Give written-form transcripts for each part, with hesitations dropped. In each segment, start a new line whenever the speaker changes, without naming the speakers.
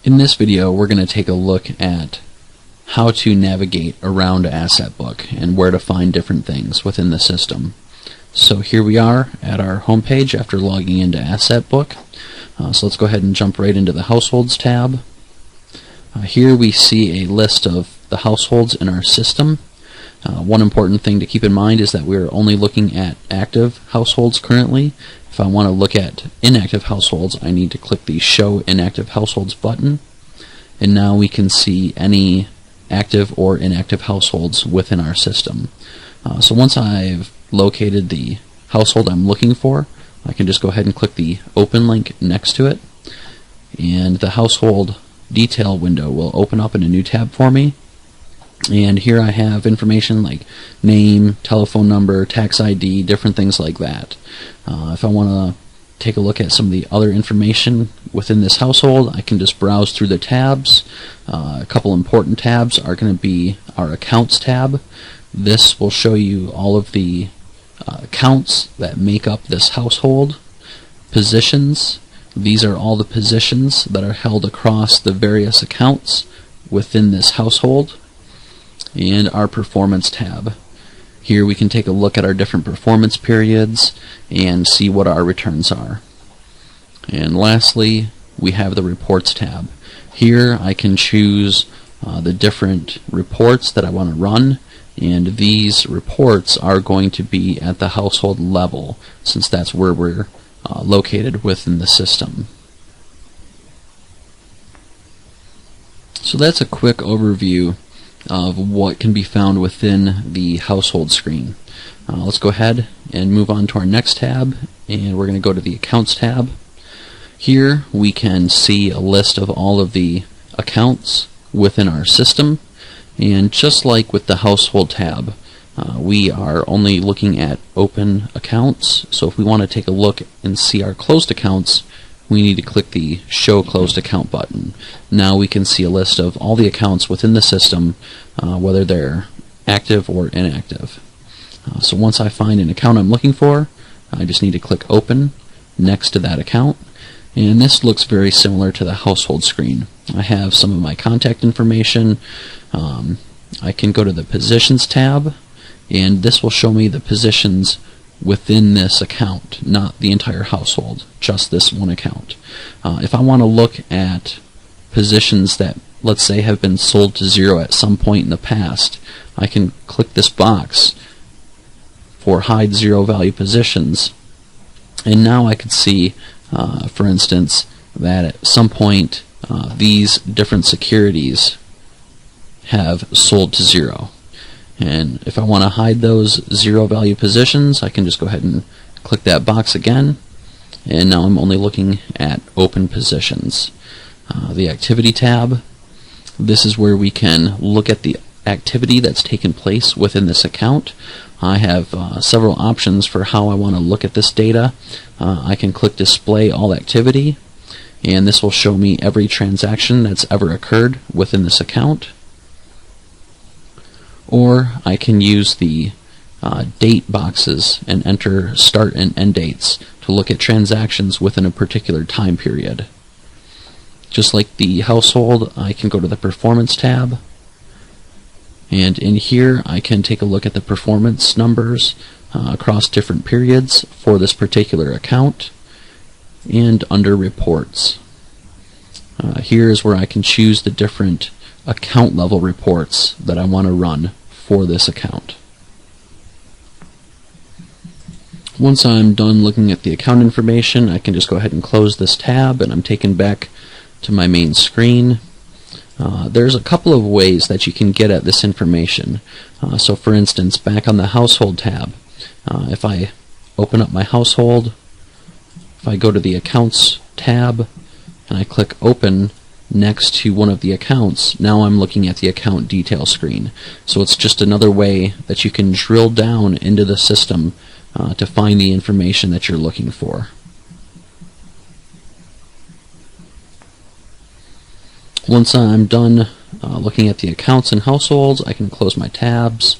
In this video, we're going to take a look at how to navigate around AssetBook and where to find different things within the system. So here we are at our home page after logging into AssetBook. So let's go ahead and jump right into the Households tab. Here we see a list of the households in our system. One important thing to keep in mind is that we're only looking at active households currently. If I want to look at inactive households, I need to click the Show Inactive Households button, and now we can see any active or inactive households within our system. So once I've located the household I'm looking for, I can just go ahead and click the Open link next to it, and the household detail window will open up in a new tab for me. And here I have information like name, telephone number, tax ID, different things like that. If I want to take a look at some of the other information within this household, I can just browse through the tabs. A couple important tabs are going to be our Accounts tab. This will show you all of the accounts that make up this household. Positions. These are all the positions that are held across the various accounts within this household. And our Performance tab. Here we can take a look at our different performance periods and see what our returns are. And lastly, we have the Reports tab. Here I can choose the different reports that I want to run, and these reports are going to be at the household level, since that's where we're located within the system. So that's a quick overview of what can be found within the household screen. Let's go ahead and move on to our next tab, and we're going to go to the Accounts tab. Here we can see a list of all of the accounts within our system, and just like with the Household tab, we are only looking at open accounts. So if we want to take a look and see our closed accounts, we need to click the Show Closed Account button. Now we can see a list of all the accounts within the system, whether they're active or inactive. So once I find an account I'm looking for, I just need to click Open next to that account. And this looks very similar to the Household screen. I have some of my contact information. I can go to the Positions tab, and this will show me the positions within this account, not the entire household, just this one account. If I want to look at positions that, let's say, have been sold to zero at some point in the past, I can click this box for Hide Zero Value Positions, and now I can see, for instance, that at some point these different securities have sold to zero. And if I want to hide those zero value positions, I can just go ahead and click that box again, and now I'm only looking at open positions. The Activity tab, this is where we can look at the activity that's taken place within this account. I have several options for how I want to look at this data. I can click Display All Activity, and this will show me every transaction that's ever occurred within this account. Or I can use the date boxes and enter start and end dates to look at transactions within a particular time period. Just like the Household, I can go to the Performance tab, and in here I can take a look at the performance numbers across different periods for this particular account. And under Reports, here is where I can choose the different account level reports that I want to run for this account. Once I'm done looking at the account information, I can just go ahead and close this tab, and I'm taken back to my main screen. There's a couple of ways that you can get at this information. So for instance, back on the Household tab, if I open up my household, if I go to the Accounts tab and I click Open next to one of the accounts, now I'm looking at the account detail screen. So it's just another way that you can drill down into the system to find the information that you're looking for. Once I'm done looking at the accounts and households, I can close my tabs,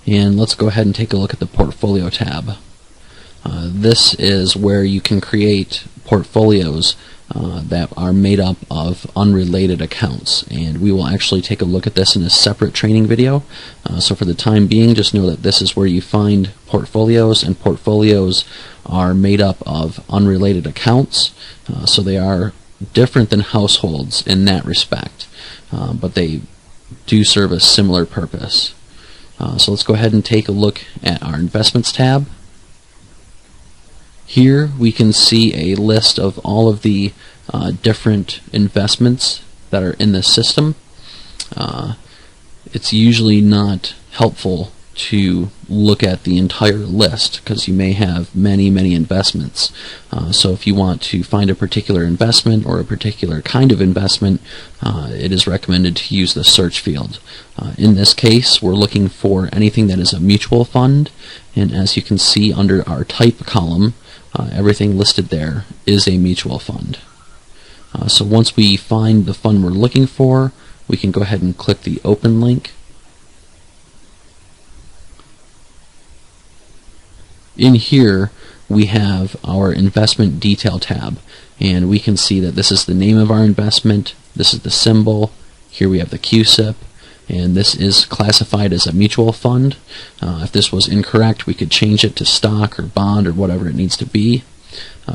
and let's go ahead and take a look at the Portfolio tab. This is where you can create portfolios that are made up of unrelated accounts, and we will actually take a look at this in a separate training video. So for the time being, just know that this is where you find portfolios, and portfolios are made up of unrelated accounts, so they are different than households in that respect, but they do serve a similar purpose. So let's go ahead and take a look at our Investments tab. Here we can see a list of all of the different investments that are in the system. It's usually not helpful to look at the entire list because you may have many investments. So if you want to find a particular investment or a particular kind of investment, it is recommended to use the search field. In this case, we're looking for anything that is a mutual fund, and as you can see under our type column, everything listed there is a mutual fund. So once we find the fund we're looking for, we can go ahead and click the open link. In here we have our investment detail tab, and we can see that this is the name of our investment, this is the symbol, here we have the QSIP, and this is classified as a mutual fund. If this was incorrect, we could change it to stock or bond or whatever it needs to be.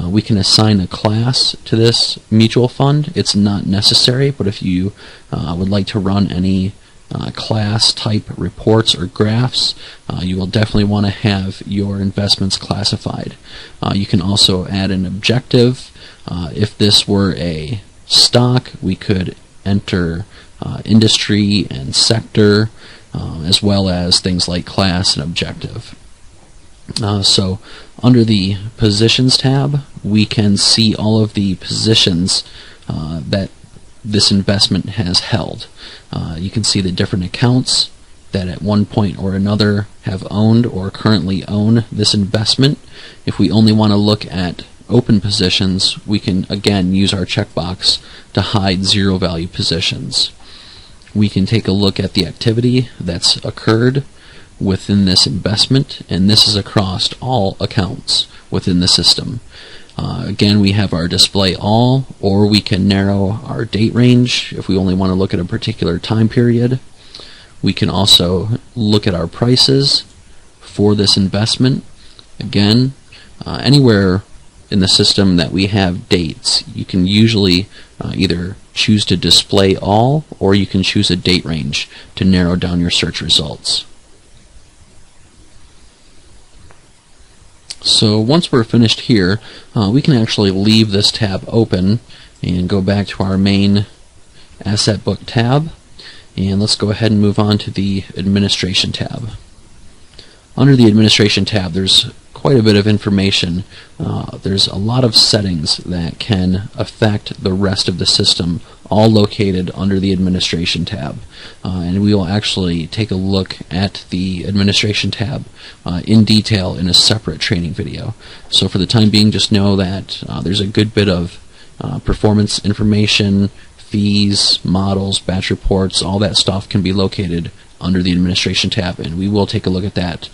We can assign a class to this mutual fund. It's not necessary, but if you would like to run any class type reports or graphs, you will definitely want to have your investments classified. You can also add an objective. If this were a stock, we could enter industry and sector, as well as things like class and objective. So under the positions tab, we can see all of the positions that this investment has held. You can see the different accounts that at one point or another have owned or currently own this investment. If we only want to look at open positions, we can again use our checkbox to hide zero value positions. We can take a look at the activity that's occurred within this investment, and this is across all accounts within the system. Again, we have our display all, or we can narrow our date range if we only want to look at a particular time period. We can also look at our prices for this investment. Again, anywhere in the system that we have dates, you can usually either choose to display all, or you can choose a date range to narrow down your search results. So once we're finished here, we can actually leave this tab open and go back to our main AssetBook tab, and let's go ahead and move on to the Administration tab. Under the Administration tab, there's quite a bit of information. There's a lot of settings that can affect the rest of the system, all located under the Administration tab. And we will actually take a look at the Administration tab in detail in a separate training video. So for the time being, just know that there's a good bit of performance information, fees, models, batch reports, all that stuff can be located under the Administration tab, and we will take a look at that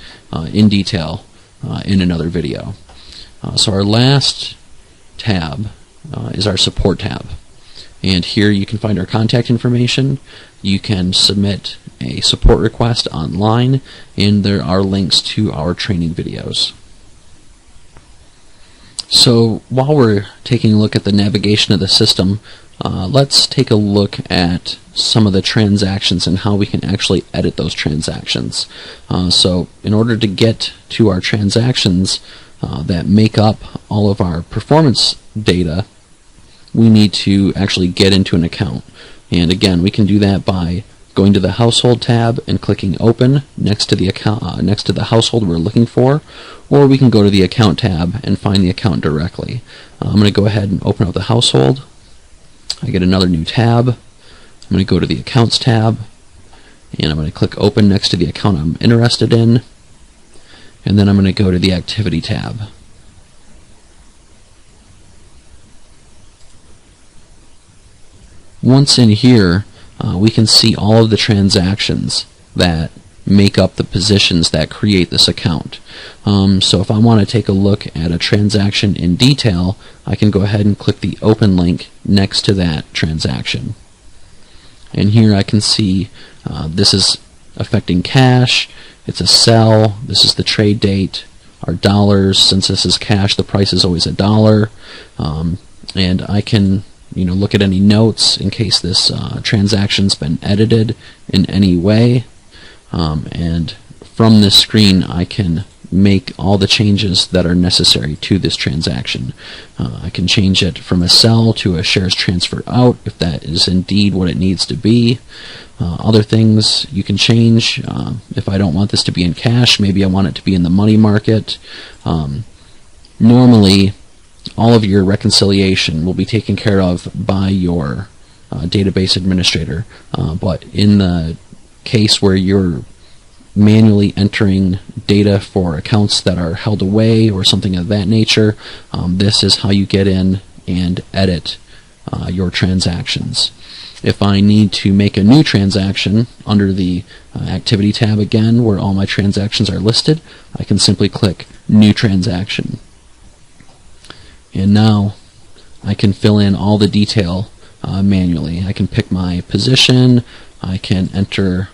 in detail in another video. So our last tab is our Support tab, and here you can find our contact information. You can submit a support request online, and there are links to our training videos. So while we're taking a look at the navigation of the system, let's take a look at some of the transactions and how we can actually edit those transactions. So in order to get to our transactions that make up all of our performance data, we need to actually get into an account. And again, we can do that by going to the Household tab and clicking Open next to the account, next to the household we're looking for, or we can go to the Account tab and find the account directly. I'm going to go ahead and open up the Household. I get another new tab. I'm going to go to the Accounts tab, and I'm going to click Open next to the account I'm interested in, and then I'm going to go to the Activity tab. Once in here, we can see all of the transactions that make up the positions that create this account. So if I want to take a look at a transaction in detail, I can go ahead and click the open link next to that transaction. And here I can see this is affecting cash, it's a sell, this is the trade date, our dollars, since this is cash the price is always $1, and I can look at any notes in case this transaction's been edited in any way, and from this screen I can make all the changes that are necessary to this transaction. I can change it from a sell to a shares transferred out if that is indeed what it needs to be. Other things you can change, if I don't want this to be in cash, maybe I want it to be in the money market. Normally all of your reconciliation will be taken care of by your database administrator, but in the case where you're manually entering data for accounts that are held away or something of that nature, this is how you get in and edit your transactions. If I need to make a new transaction under the Activity tab again, where all my transactions are listed, I can simply click New Transaction. And now I can fill in all the detail manually. I can pick my position, I can enter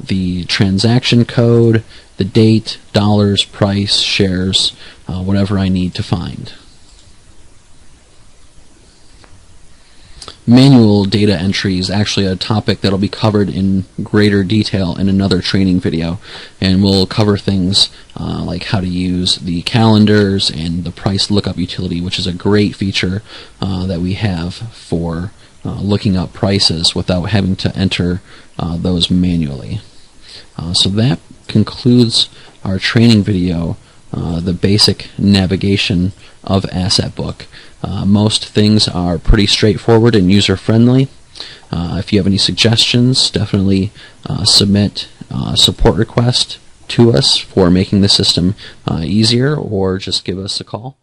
the transaction code, the date, dollars, price, shares, whatever I need to find. Manual data entry is actually a topic that will be covered in greater detail in another training video, and we'll cover things like how to use the calendars and the price lookup utility, which is a great feature that we have for looking up prices without having to enter those manually. So that concludes our training video, the basic navigation of AssetBook. Most things are pretty straightforward and user-friendly. If you have any suggestions, definitely submit a support request to us for making the system easier, or just give us a call.